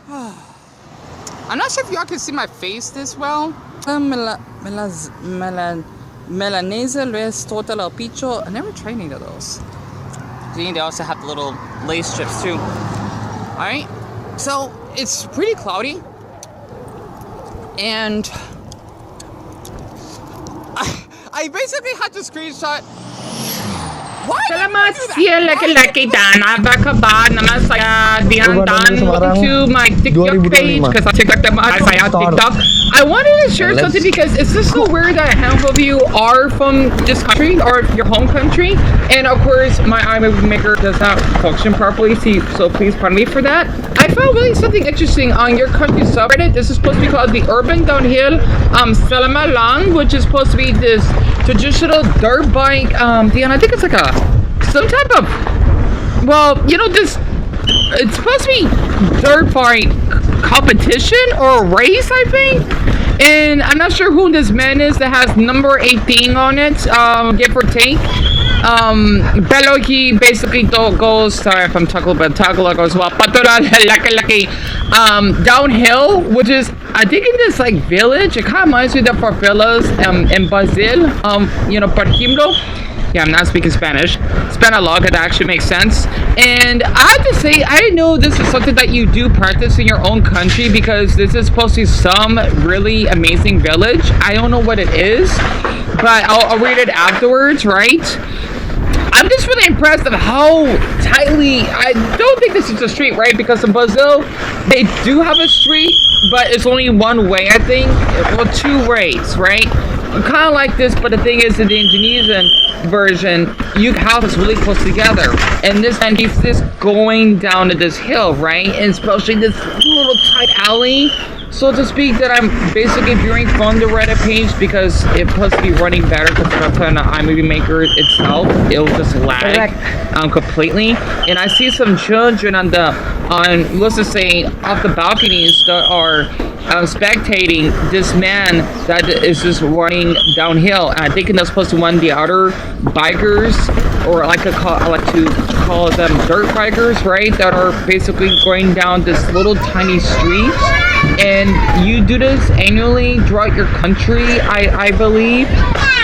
I'm not sure if y'all can see my face this well. Melanese Luis Total El Picho. I never tried any of those. They also have the little lace strips too. Alright, so it's pretty cloudy. And I basically had to screenshot. Salamat siya laki-laki dan. Abakaba naman saya Didnt to my TikTok page because I TikTok saya TikTok. I wanted to share something because it's just so weird that a handful of you are from this country or your home country, and of course my iMovie Maker does not function properly, so please pardon me for that. I found really something interesting on your country subreddit. This is supposed to be called the Urban Downhill Terimah Lang, which is supposed to be this traditional dirt bike. And I think it's like some type of, well, you know, this, it's supposed to be dirt bike competition or race, I think. And I'm not sure who this man is that has number 18 on it, give or take. Pero he basically goes, sorry if I'm talking about Tagalog as well, laki-laki, downhill, which is, I think in this like village, it kind of reminds me of the favelas in Brazil, you know, por ejemplo. Yeah, I'm not speaking Spanish. Spanalog, it actually makes sense. And I have to say, I know this is something that you do practice in your own country because this is supposed to be some really amazing village. I don't know what it is, but I'll read it afterwards, right? I'm just really impressed of how tightly, I don't think this is a street, right? Because in Brazil, they do have a street, but it's only one way, I think. Well, two ways, right? Kind of like this, but the thing is, in the Indonesian version, you houses really close together, and this and he's just going down to this hill, right? And especially this little tight alley, so to speak, that I'm basically viewing from the Reddit page because it's supposed to be running better because if I put on the iMovie Maker itself, it'll just lag completely. And I see some children on let's just say off the balconies that are spectating this man that is just running downhill. And I think that's supposed to run the other bikers, or I like to call them dirt bikers, right? That are basically going down this little tiny street. And you do this annually throughout your country, I believe.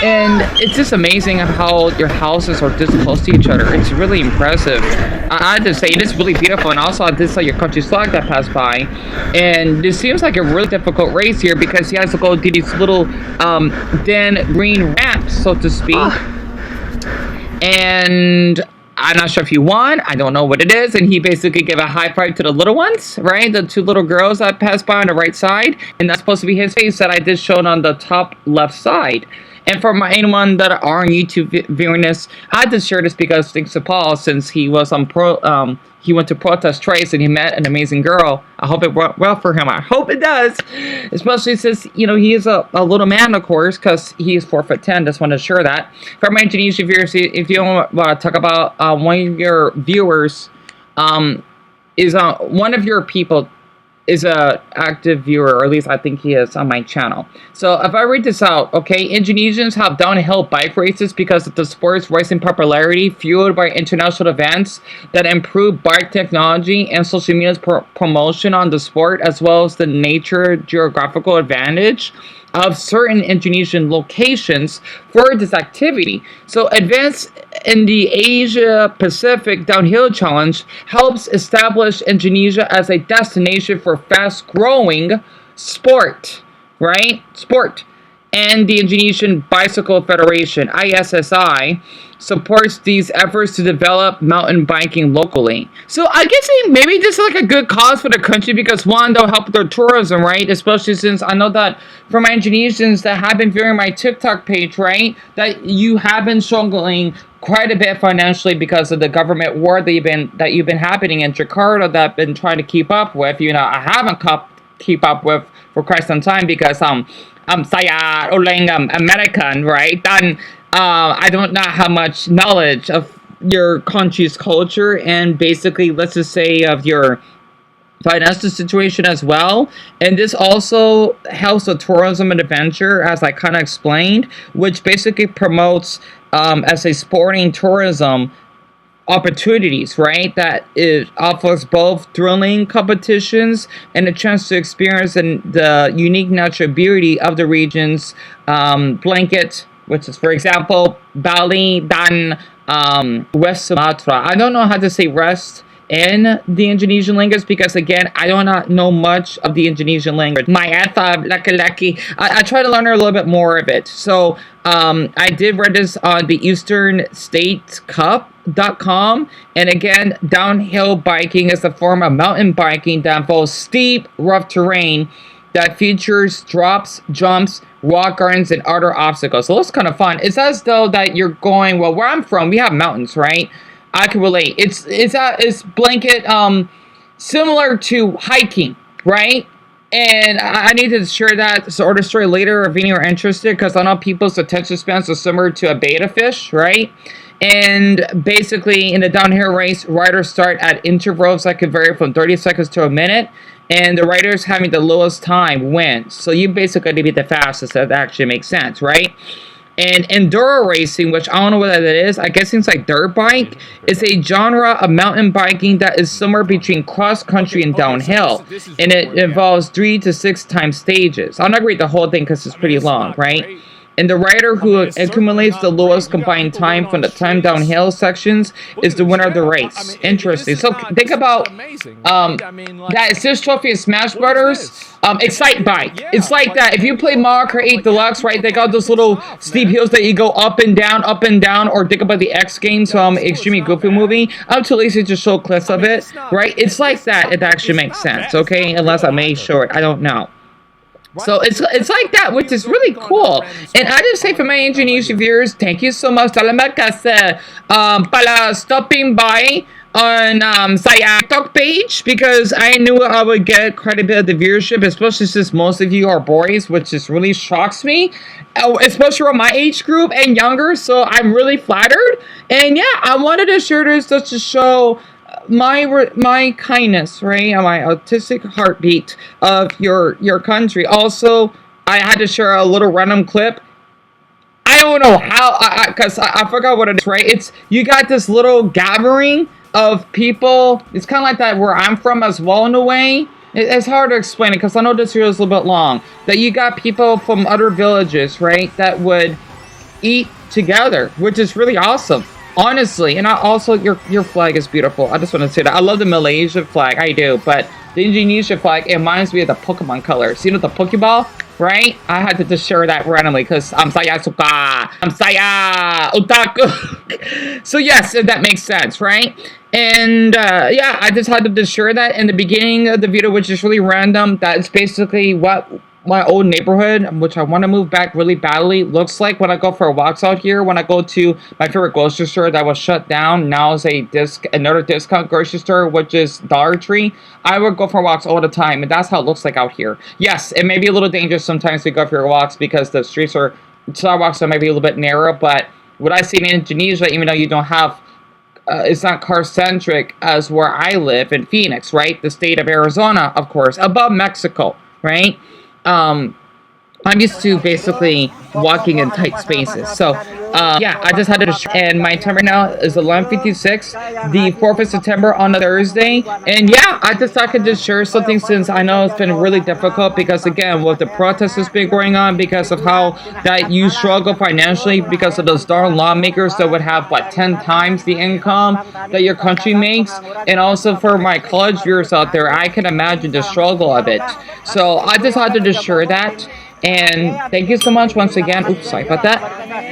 And it's just amazing how your houses are this close to each other. It's really impressive. I have to say, it is really beautiful. And also, this is your country's flag that passed by. And this seems like a really difficult race here because he has to go to these little green ramps, so to speak. And I'm not sure if he won. I don't know what it is. And he basically gave a high five to the little ones, right? The two little girls that passed by on the right side. And that's supposed to be his face that I just showed on the top left side. And for anyone that are on YouTube viewing this, I had to share this because thanks to Paul, since he was on he went to protest trace and he met an amazing girl. I hope it went well for him. I hope it does. Especially since, you know, he is a little man, of course, because he is 4'10". Just want to share that. For my Indonesian viewers, if you want to talk about one of your viewers, is one of your people is a active viewer, or at least I think he is on my channel. So if I read this out, okay, Indonesians have downhill bike races because of the sport's rising popularity, fueled by international events that improve bike technology and social media's promotion on the sport, as well as the nature geographical advantage of certain Indonesian locations for this activity. So advance in the Asia Pacific Downhill Challenge helps establish Indonesia as a destination for fast-growing sport, right? Sport. And the Indonesian Bicycle Federation, ISSI, supports these efforts to develop mountain biking locally. So I guess maybe this is like a good cause for the country because, one, they'll help with their tourism, right? Especially since I know that for my Indonesians that have been viewing my TikTok page, right, that you have been struggling quite a bit financially because of the government war that you've been happening in Jakarta that I've been trying to keep up with. You know, I haven't keep up with for quite some time because saya orang American, right? And I don't know how much knowledge of your country's culture and basically, let's just say, of your financial situation as well. And this also helps with tourism and adventure, as I kind of explained, which basically promotes as a sporting tourism opportunities, right? That it offers both thrilling competitions and a chance to experience the unique natural beauty of the region's blanket, which is, for example, Bali, Dan, West Sumatra. I don't know how to say rest in the Indonesian language because, again, I do not know much of the Indonesian language. My Athab, laki-laki, I try to learn a little bit more of it. So I did read this on the Eastern State Cup.com, and again, downhill biking is a form of mountain biking that involves steep, rough terrain that features drops, jumps, rock gardens, and other obstacles. So it's kind of fun. It's as though that you're going, well, where I'm from, we have mountains, right? I can relate. It's blanket similar to hiking, right? And I need to share that sort of story later if any are interested, because I know people's attention spans are similar to a betta fish, right? And basically, in the downhill race, riders start at intervals that can vary from 30 seconds to a minute, and the riders having the lowest time wins. So you basically need to be the fastest. That actually makes sense, right? And enduro racing, which I don't know what that is, I guess it's like dirt bike, is a genre of mountain biking that is somewhere between cross country and downhill, and it involves 3 to 6 time stages. I'm not gonna read the whole thing because it's pretty long, right? And the rider who accumulates the lowest combined time from the time downhill sections is the winner of the race. Interesting. So think about that assist trophy in Smash Brothers. Excite Bike. It's like that. If you play Mario Kart 8 Deluxe, right, they got those little steep hills that you go up and down, or think about the X Games Extremely Goofy movie. I'm too lazy to show clips of it, right? It's like that. It actually makes sense, okay? Unless I made sure. I don't know. So it's like that, which is really cool. And I just say for my Indonesian viewers, thank you so much. Salamat kasih para stopping by on saya TikTok page, because I knew I would get quite a bit of the viewership, especially since most of you are boys, which just really shocks me, especially on my age group and younger. So I'm really flattered. And yeah, I wanted to share this just to show my kindness, right, and my autistic heartbeat of your country. Also, I had to share a little random clip. I don't know how, because I forgot what it is, right? It's, you got this little gathering of people. It's kind of like that where I'm from as well, in a way. It's hard to explain it because I know this video is a little bit long. That you got people from other villages, right, that would eat together, which is really awesome. Honestly, and also your flag is beautiful. I just want to say that. I love the Malaysia flag, I do, but the Indonesia flag, it reminds me of the Pokemon colors. You know, the Pokeball, right? I had to just share that randomly because I'm saya suka, I'm saya otaku. So yes, if that makes sense, right? And yeah, I just had to just share that in the beginning of the video, which is really random. That's basically what my old neighborhood, which I want to move back really badly, looks like when I go for walks out here. When I go to my favorite grocery store that was shut down, now is another discount grocery store, which is Dollar Tree. I would go for walks all the time, and that's how it looks like out here. Yes, it may be a little dangerous sometimes to go for your walks because the sidewalks are maybe a little bit narrow, but what I see in Indonesia, even though you don't have it's not car-centric as where I live in Phoenix, right? The state of Arizona, of course, above Mexico, right? I'm used to basically walking in tight spaces. So, yeah, I just had to, and my time right now is 11:56, the 4th of September on a Thursday. And yeah, I just thought I could just share something since I know it's been really difficult because, again, with the protests that's been going on, because of how that you struggle financially because of those darn lawmakers that would have, what, 10 times the income that your country makes. And also for my college viewers out there, I can imagine the struggle of it. So I just had to just share that. And thank you so much once again. Oops, sorry about that.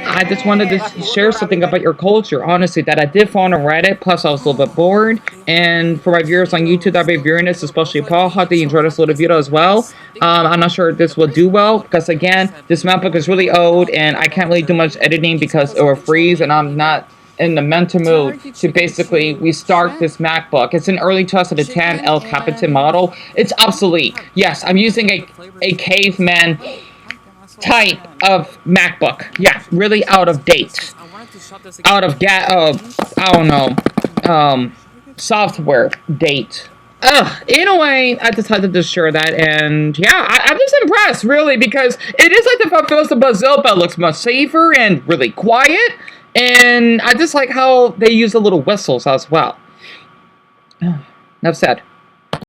I just wanted to share something about your culture, honestly, that I did find on Reddit. Plus, I was a little bit bored. And for my viewers on YouTube that will be viewing this, especially Paul, hope that you enjoyed this little video as well. I'm not sure if this will do well because, again, this MacBook is really old and I can't really do much editing because it will freeze and I'm not in the mental mood to basically restart this MacBook. It's an early 2010 El Capitan model. It's obsolete. Yes, I'm using a caveman type of MacBook. Yeah, really out of date. Out of I don't know, software date. Anyway, I decided to share that, and yeah, I'm just impressed, really, because it is like the Festival of Brazil, but it looks much safer and really quiet. And I just like how they use the little whistles as well. Enough said.